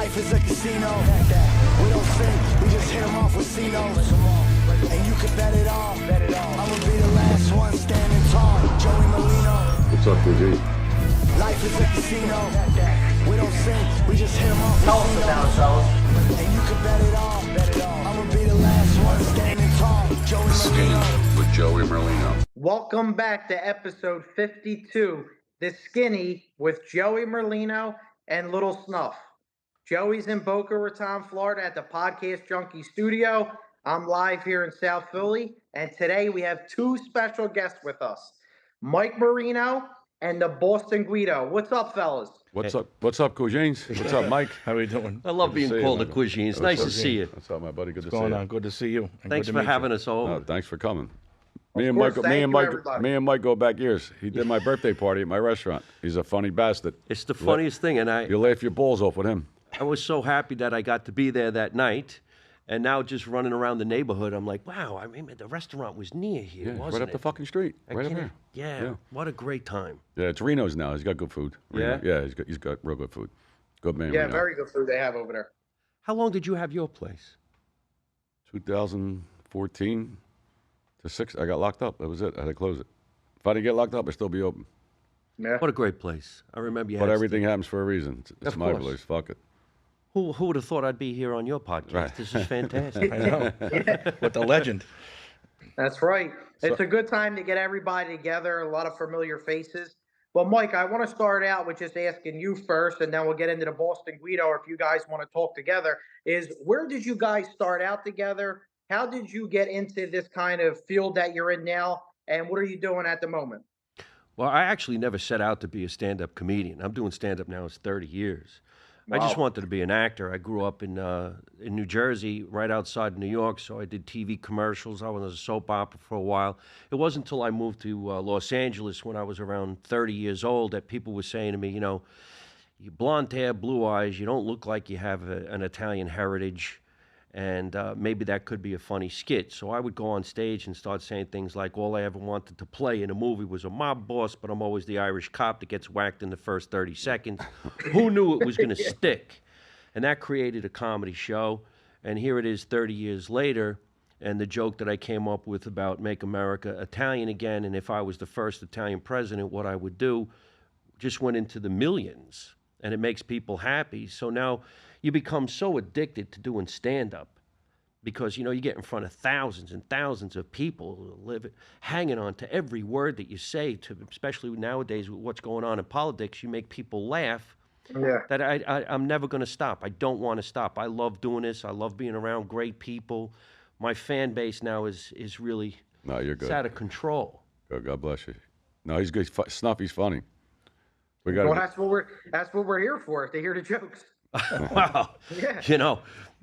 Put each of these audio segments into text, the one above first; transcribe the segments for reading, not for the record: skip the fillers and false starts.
Life is a casino. We don't think, we just hit them off with C-notes. And you can bet it all. I'ma be the last one standing tall. Joey Merlino. What's up, Guido? Life is a casino. We don't think, we just hit them off with Tell us about it, fellas. And you can bet it all. I'ma be the last one standing tall. Joey Skinny Merlino. with Joey Merlino. Welcome back to episode 52, The Skinny with Joey Merlino and Lil Snuff. Joey's in Boca Raton, Florida at the Podcast Junkie Studio. I'm live here in South Philly, and today we have two special guests with us, Mike Merino and the Boston Guido. What's up, fellas? What's up? What's up, Cuisines? What's up, Mike? How are we doing? I love being see you, called a Michael. cuisine. It's nice to see you. What's up, my buddy? Good to see What's going you. on? Good to see you. And Thanks good for to meet having you. us over. No, thanks for coming. Of course, thank you, everybody. Me and Mike go back years. He did my birthday party at my restaurant. He's a funny bastard. It's the funniest thing, and You laugh your balls off with him. I was so happy that I got to be there that night. And now just running around the neighborhood, I'm like, wow, I mean, the restaurant was near here, Yeah, wasn't right up it? the fucking street. I Right up can't- here. Yeah, what a great time. Yeah, it's Reno's now. He's got good food. Reno. Yeah? Yeah, he's got real good food. Good man. Yeah, Reno. very good food they have over there. How long did you have your place? 2014 to 6. I got locked up. That was it. I had to close it. If I didn't get locked up, I'd still be open. Yeah. What a great place. I remember you But had everything happens for a reason. It's Of my course. place. Fuck it. Who would have thought I'd be here on your podcast? Right. This is fantastic. I know. With the legend. That's right. It's a good time to get everybody together, a lot of familiar faces. Well, Mike, I want to start out with just asking you first, and then we'll get into the Boston Guido if you guys want to talk together, is where did you guys start out together? How did you get into this kind of field that you're in now, and what are you doing at the moment? Well, I actually never set out to be a stand-up comedian. I'm doing stand-up now. It's 30 years. I just Wow. wanted to be an actor. I grew up in New Jersey, right outside New York, so I did TV commercials. I was a soap opera for a while. It wasn't until I moved to Los Angeles when I was around 30 years old that people were saying to me, you know, you blonde hair, blue eyes, you don't look like you have an Italian heritage, and maybe that could be a funny skit. So I would go on stage and start saying things like, all I ever wanted to play in a movie was a mob boss, but I'm always the Irish cop that gets whacked in the first 30 seconds. Who knew it was going to stick? And that created a comedy show. And here it is 30 years later, and the joke that I came up with about make America Italian again, and if I was the first Italian president, what I would do, just went into the millions. And it makes people happy. So now you become so addicted to doing stand-up because, you know, you get in front of thousands and thousands of people hanging on to every word that you say, especially nowadays with what's going on in politics. You make people laugh. Yeah. That I'm never going to stop. I don't want to stop. I love doing this. I love being around great people. My fan base now is really No, you're it's good. out of control. Good. God bless you. No, he's good. Snuffy's funny. We got Well, to that's what we're here for, to hear the jokes. Wow. Yeah. You know,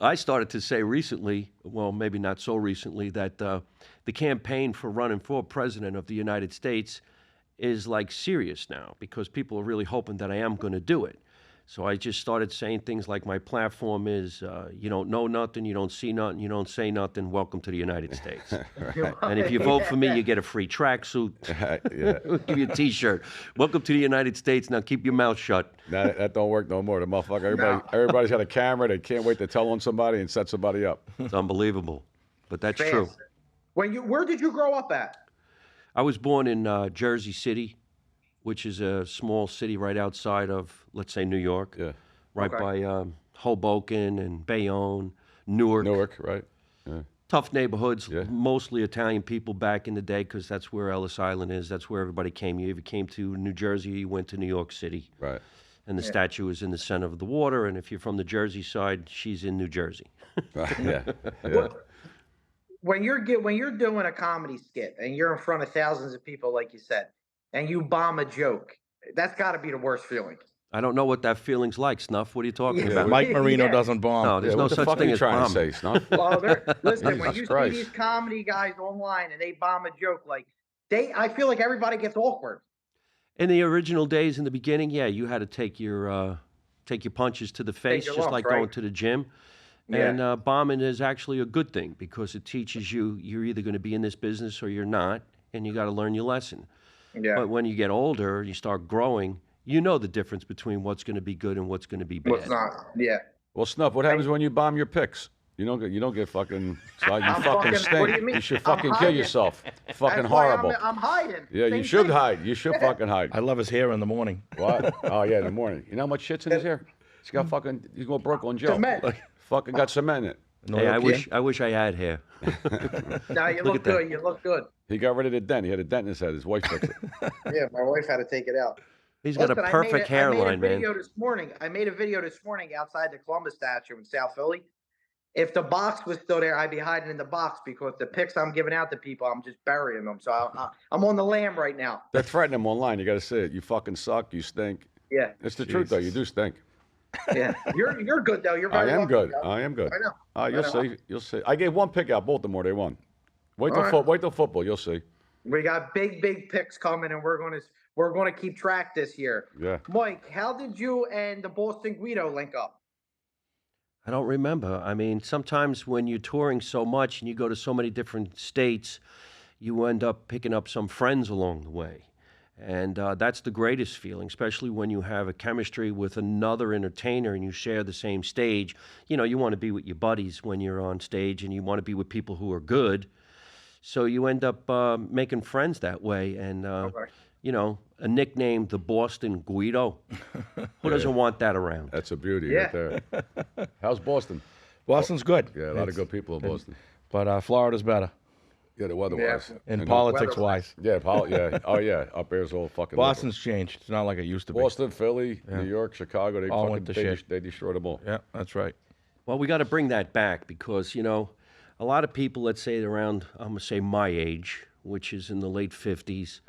I started to say recently, well, maybe not so recently, that the campaign for running for president of the United States is like serious now because people are really hoping that I am going to do it. So I just started saying things like my platform is, you don't know nothing, you don't see nothing, you don't say nothing, welcome to the United States. And if you vote for me, you get a free tracksuit. yeah. We'll give you a T-shirt. Welcome to the United States. Now keep your mouth shut. That don't work no more. The motherfucker. Everybody's got a camera. They can't wait to tell on somebody and set somebody up. It's unbelievable. But that's true. Fast. Where did you grow up at? I was born in Jersey City, which is a small city right outside of, let's say, New York, Yeah. right Okay. by Hoboken and Bayonne, Newark. Newark, right? Yeah. Tough neighborhoods, Yeah. mostly Italian people back in the day because that's where Ellis Island is. That's where everybody came. You either came to New Jersey or you went to New York City. Right. And the statue is in the center of the water. And if you're from the Jersey side, she's in New Jersey. Right. Yeah. Yeah. When you're doing a comedy skit and you're in front of thousands of people, like you said, and you bomb a joke, that's got to be the worst feeling. I don't know what that feeling's like, Snuff. What are you talking about? Mike Marino Yeah. doesn't bomb. No, there's Yeah, no what the such fuck are thing you as trying bombing. to say, Snuff? Well, listen, when Jesus you Christ. see these comedy guys online and they bomb a joke, I feel like everybody gets awkward. In the original days, in the beginning, yeah, you had to take your punches to the face, your just lumps, like right? going to the gym. Yeah. And bombing is actually a good thing because it teaches you you're either going to be in this business or you're not, and you got to learn your lesson. Yeah. But when you get older, you start growing, you know the difference between what's going to be good and what's going to be bad. What's not? Yeah. Well, Snuff, what happens when you bomb your picks? You don't get fucking. So you I'm fucking what stink. do you mean? should I'm fucking kill hiding. yourself. Fucking That's why horrible. I'm hiding. Yeah, you Same should thing. hide. You should fucking hide. I love his hair in the morning. What? Oh yeah, in the morning. You know how much shit's in his hair? He's got fucking. He's going Brooklyn Joe. Cement. Fucking got cement in it. No, Hey, okay. I wish I had hair. No, you look at that. good. You look good. He got rid of the dent. He had a dent in his head. His wife fixed it. Yeah, my wife had to take it out. He's got a Listen, perfect hairline, I made a man. video this morning. I made a video this morning outside the Columbus statue in South Philly. If the box was still there, I'd be hiding in the box because the pics I'm giving out to people, I'm just burying them. So I'm on the lam right now. They're threatening him online. You got to say it. You fucking suck. You stink. Yeah, It's the truth, though. You do stink. yeah. You're good though. You're I very am lucky, good. though. I am good. I know. You'll I know. see. You'll see. I gave one pick out. Baltimore, they won. Wait All till right. wait till football. You'll see. We got big picks coming, and we're gonna keep track this year. Yeah. Mike, how did you and the Boston Guido link up? I don't remember. I mean, sometimes when you're touring so much and you go to so many different states, you end up picking up some friends along the way. And that's the greatest feeling, especially when you have a chemistry with another entertainer and you share the same stage. You know, you want to be with your buddies when you're on stage and you want to be with people who are good. So you end up making friends that way. And, you know, a nickname, the Boston Guido. Who doesn't want that around? That's a beauty Yeah. right there. How's Boston? Boston's good. Yeah, a lot of good people in Boston. But Florida's better. Yeah, the weather-wise. In politics-wise. Yeah, yeah. Oh, yeah. Up there's all fucking. Boston's changed. It's not like it used to be. Boston, Philly, New York, Chicago. They All fucking went to shit. they destroyed them all. Yeah, that's right. Well, we got to bring that back because, you know, a lot of people, let's say around, I'm going to say my age, which is in the late 50s,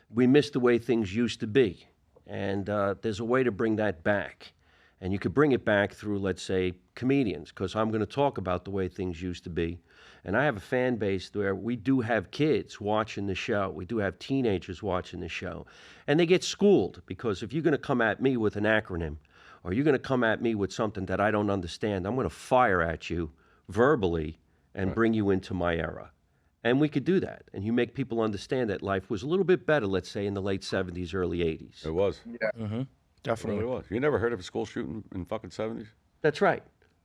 we miss the way things used to be. And there's a way to bring that back. And you could bring it back through, let's say, comedians, because I'm going to talk about the way things used to be. And I have a fan base where we do have kids watching the show. We do have teenagers watching the show. And they get schooled because if you're going to come at me with an acronym or you're going to come at me with something that I don't understand, I'm going to fire at you verbally and bring you into my era. And we could do that. And you make people understand that life was a little bit better, let's say, in the late 70s, early 80s. It was. Mm-hmm. It Definitely. really was. You never heard of a school shooting in fucking 70s? That's right.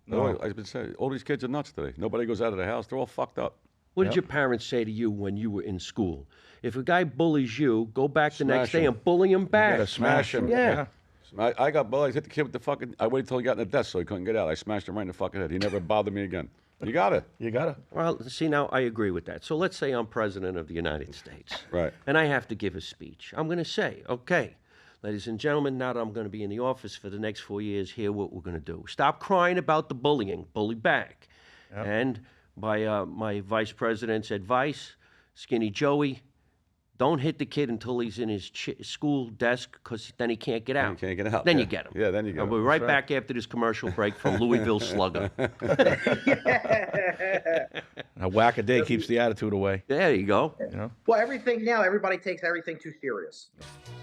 No. I've been saying, all these kids are nuts today. Nobody goes out of the house. They're all fucked up. What did your parents say to you when you were in school? If a guy bullies you, go back the next Smash day him. and bully him back. gotta smash him. Yeah. I got bullied. I hit the kid with the fucking. I waited till he got in the desk so he couldn't get out. I smashed him right in the fucking head. He never bothered me again. You got it. You got to. Well, see, now I agree with that. So let's say I'm president of the United States. Right. And I have to give a speech. I'm going to say, okay, ladies and gentlemen, now that I'm going to be in the office for the next 4 years, here what we're going to do. Stop crying about the bullying. Bully back. And by my vice president's advice, Skinny Joey, don't hit the kid until he's in his school desk because then he can't get out. You can't get out. Then yeah. you get him. Yeah, then you get him. We'll be right back after this commercial break from Louisville Slugger. A whack a day keeps the attitude away. There you go. You know. Well, everybody takes everything too serious.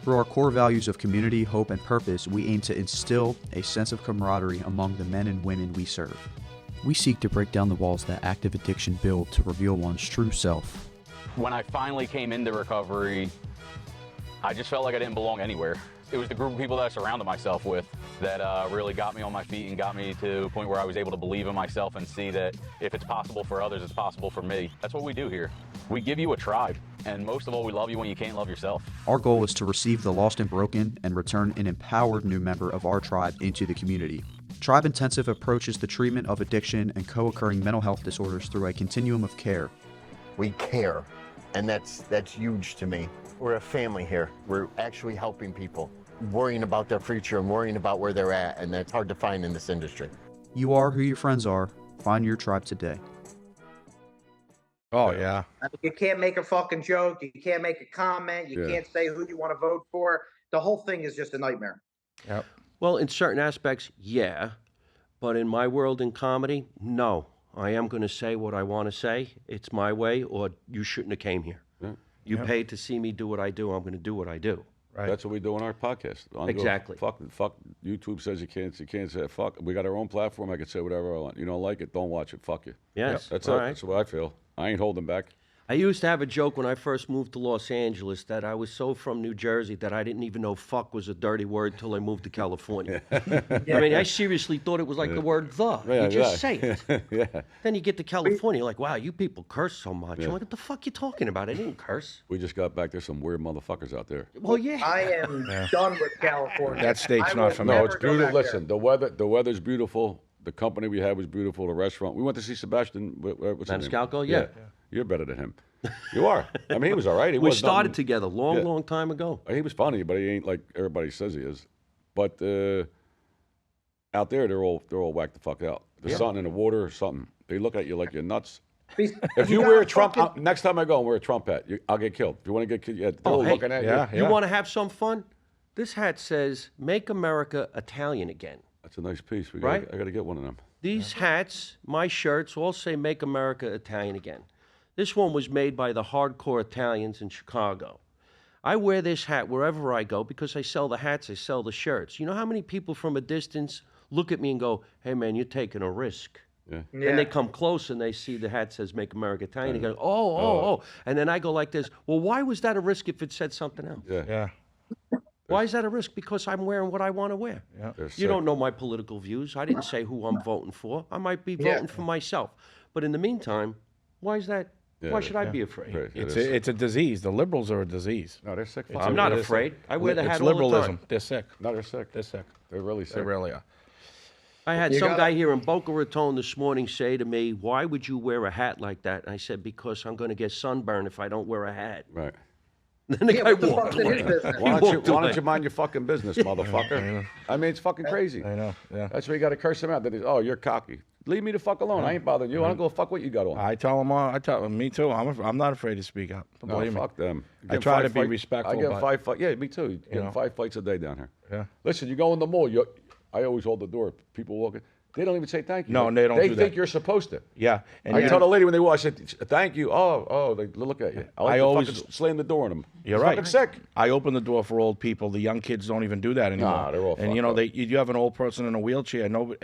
Through our core values of community, hope, and purpose, we aim to instill a sense of camaraderie among the men and women we serve. We seek to break down the walls that active addiction build to reveal one's true self. When I finally came into recovery, I just felt like I didn't belong anywhere. It was the group of people that I surrounded myself with that really got me on my feet and got me to a point where I was able to believe in myself and see that if it's possible for others, it's possible for me. That's what we do here. We give you a tribe, and most of all, we love you when you can't love yourself. Our goal is to receive the lost and broken and return an empowered new member of our tribe into the community. Tribe Intensive approaches the treatment of addiction and co-occurring mental health disorders through a continuum of care. We care, and that's huge to me. We're a family here. We're actually helping people, worrying about their future and worrying about where they're at, and that's hard to find in this industry. You are who your friends are. Find your tribe today. Oh, yeah. You can't make a fucking joke. You can't make a comment. You can't say who you want to vote for. The whole thing is just a nightmare. Yep. Well, in certain aspects, yeah. But in my world in comedy, no. I am going to say what I want to say. It's my way, or you shouldn't have came here. Yeah. You paid to see me do what I do. I'm going to do what I do. Right. That's what we do on our podcast. Exactly. Fuck. YouTube says you can't say fuck. We got our own platform. I can say whatever I want. You don't like it, don't watch it. Fuck you. Yes. That's all it. right. That's what I feel. I ain't holding back. I used to have a joke when I first moved to Los Angeles that I was so from New Jersey that I didn't even know fuck was a dirty word till I moved to California. I mean, I seriously thought it was like the word the. You just say it. Yeah. Then you get to California, you're like, wow, you people curse so much. I'm like, what the fuck you talking about? I didn't curse. We just got back. There's some weird motherfuckers out there. Well, yeah. I am done with California. That state's I not will for me. No, never it's go beautiful. back Listen, the weather's beautiful. The company we had was beautiful. The restaurant. We went to see Sebastian. What's his name? Maniscalco? Yeah. You're better than him. You are. I mean, he was all right. He We was started nothing- together long time ago. He was funny, but he ain't like everybody says he is. But out there, they're all whacked the fuck out. There's something in the water or something. They look at you like you're nuts. If you wear a Trump, next time I go and wear a Trump hat, I'll get killed. If you want to get killed, they're all looking at you. You want to have some fun? This hat says, "Make America Italian Again." That's a nice piece. Right? I got to get one of them. These hats, my shirts, all say "Make America Italian Again." This one was made by the hardcore Italians in Chicago. I wear this hat wherever I go because I sell the hats, I sell the shirts. You know how many people from a distance look at me and go, "Hey man, you're taking a risk." Yeah. And they come close and they see the hat says "Make America Italian." They go, oh. And then I go like this, well, why was that a risk if it said something else? Yeah. Why is that a risk? Because I'm wearing what I want to wear. You don't know my political views. I didn't say who I'm voting for. I might be voting for myself. But in the meantime, why is that? Why should I be afraid? Right, It's a disease. The liberals are a disease. No, they're sick. I'm not afraid. I wear the hat It's all the liberalism. time. They're sick. No, they're sick. They're sick. They're really sick. They really are. I had some guy here in Boca Raton this morning say to me, "Why would you wear a hat like that?" And I said, "Because I'm going to get sunburned if I don't wear a hat." Right. Then the guy what the walked fuck's in away. his business? Why walked don't away. you mind your fucking business, motherfucker? I mean, it's fucking crazy. I know. Yeah. That's why you got to curse him out. That is, oh, you're cocky. Leave me the fuck alone. I ain't bothering you. I don't go fuck what you got on. I tell them all. I tell them, me too. I'm not afraid to speak up. No, Believe me. fuck them. I try to be respectful. I get but, 5 fights. Yeah, me too. You get know. 5 fights a day down here. Yeah. Listen, you go in the mall. I always hold the door. People walking. They don't even say thank you. No, they don't They do think that. you're supposed to. Yeah. And I tell the lady when they walk, I said, thank you. Oh, they look at you. I always- fucking slam the door on them. You're It's right. fucking sick. I open the door for old people. The young kids don't even do that anymore. Nah, they're all And you fucked know, up. you have an old person in a wheelchair. Nobody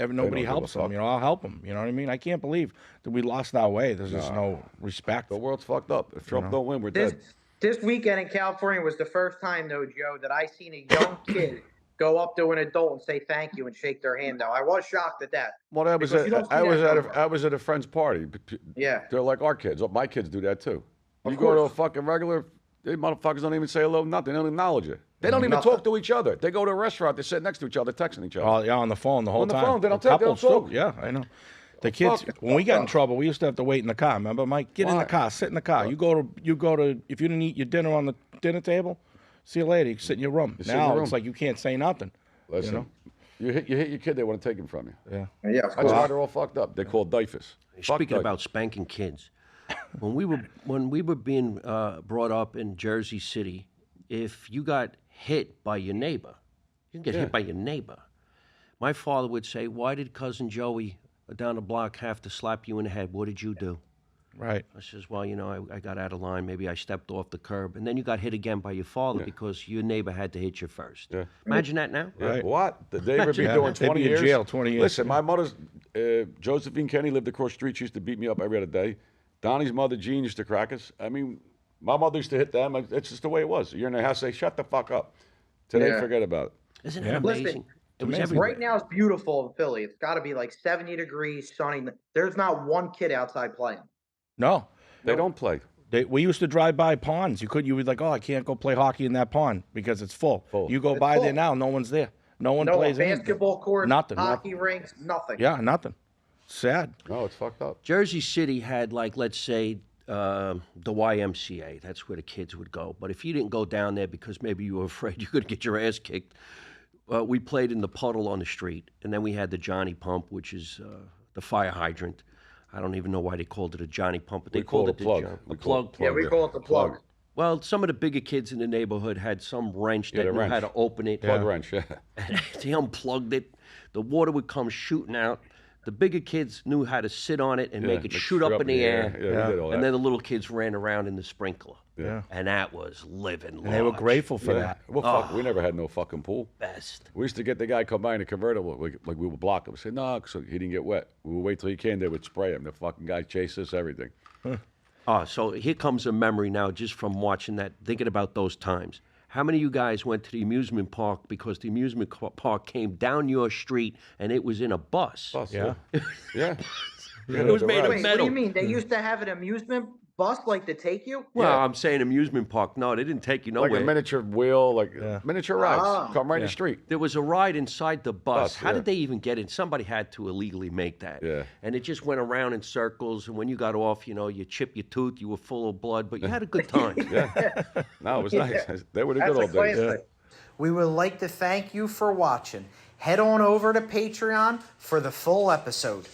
give helps a them. fuck. You know, I'll help them. You know what I mean? I can't believe that we lost our way. There's just no respect. The world's fucked up. If Trump don't win, we're dead. This weekend in California was the first time, though, Joe, that I seen a young kid go up to an adult and say thank you and shake their hand. Now I was shocked at that. Well, I was Because you don't see I was that at no I was at a friend's party. Yeah. They're like our kids. My kids do that too. Of You go to a course. fucking regular, they motherfuckers don't even say hello, nothing. They don't acknowledge it. They don't even Nothing. talk to each other. They go to a restaurant, they sit next to each other, texting each other. Oh, yeah, on the phone the whole On the time. phone, they don't The take- they don't couples, too. talk. Yeah, I know. The kids, when we got in trouble, we used to have to wait in the car. Remember, Mike? Get in the Why? car, sit in the car. You go to. If you didn't eat your dinner on the dinner table, see you later. You can sit in your room. sit in your Now room. it's like you can't say nothing. Listen, you hit your kid, they want to take him from you. Yeah. Yeah, of That's course. why they're all fucked up. They're called DYFUS. Speaking about spanking kids, when we were being brought up in Jersey City, if you got hit by your neighbor, you can get hit by your neighbor. My father would say, "Why did cousin Joey down the block have to slap you in the head? What did you do?" Right. I says, "Well, you know, I got out of line. Maybe I stepped off the curb, and then you got hit again by your father because your neighbor had to hit you first." Yeah. Imagine that now. Right. What? Did they ever be Yeah, doing they'd 20 be in years? jail 20 years. Listen, my mother's, Josephine Kenny lived across the street. She used to beat me up every other day. Donnie's mother, Jean, used to crack us. I mean, my mother used to hit them. It's just the way it was. You're in the house, say, shut the fuck up. Today, Yeah. forget about it. Isn't it amazing? Listen, It was amazing. everywhere. Right now it's beautiful in Philly. It's got to be like 70 degrees, sunny. There's not one kid outside playing. No. They don't play. We used to drive by ponds. You were like, oh, I can't go play hockey in that pond because it's full. Full. You go It's by full. there now, no one's there. No one No plays anything. basketball court, Nothing. hockey rinks, nothing. Yeah, nothing. Sad. No, it's fucked up. Jersey City had, like, let's say, the YMCA. That's where the kids would go. But if you didn't go down there because maybe you were afraid you could get your ass kicked, we played in the puddle on the street. And then we had the Johnny Pump, which is the fire hydrant. I don't even know why they called it a Johnny Pump, but they We call called it it a plug. the We call plug. it Yeah, we call it the plug. Well, some of the bigger kids in the neighborhood had some wrench Yeah, that the knew how wrench. to open it. Plug wrench, yeah. They unplugged it. The water would come shooting out. The bigger kids knew how to sit on it and make it shoot up in the air. Yeah, we did all that. And then the little kids ran around in the sprinkler. Yeah. And that was living large. And they were grateful for Yeah. that. Well, fuck, we never had no fucking pool. Best. We used to get the guy come by in a convertible, like we would block him. Say, no, so he didn't get wet. We would wait till he came, they would spray him. The fucking guy chased us, everything. Oh, so here comes a memory now just from watching that, thinking about those times. How many of you guys went to the amusement park because the amusement park came down your street and it was in a bus? Bus, Yeah. yeah. It was made of Wait, what do metal. you mean? They used to have an amusement bus like to take you? Well, Yeah. I'm saying amusement park. No, they didn't take you nowhere. Like a miniature wheel, like Yeah. miniature rides. Oh. Come right in the street. There was a ride inside the bus. Bus, How yeah. did they even get in? Somebody had to illegally make that. Yeah. And it just went around in circles. And when you got off, you know, you chipped your tooth, you were full of blood, but you had a good time. Yeah. No, it was nice. They were the That's good a old days. classic. We would like to thank you for watching. Head on over to Patreon for the full episode.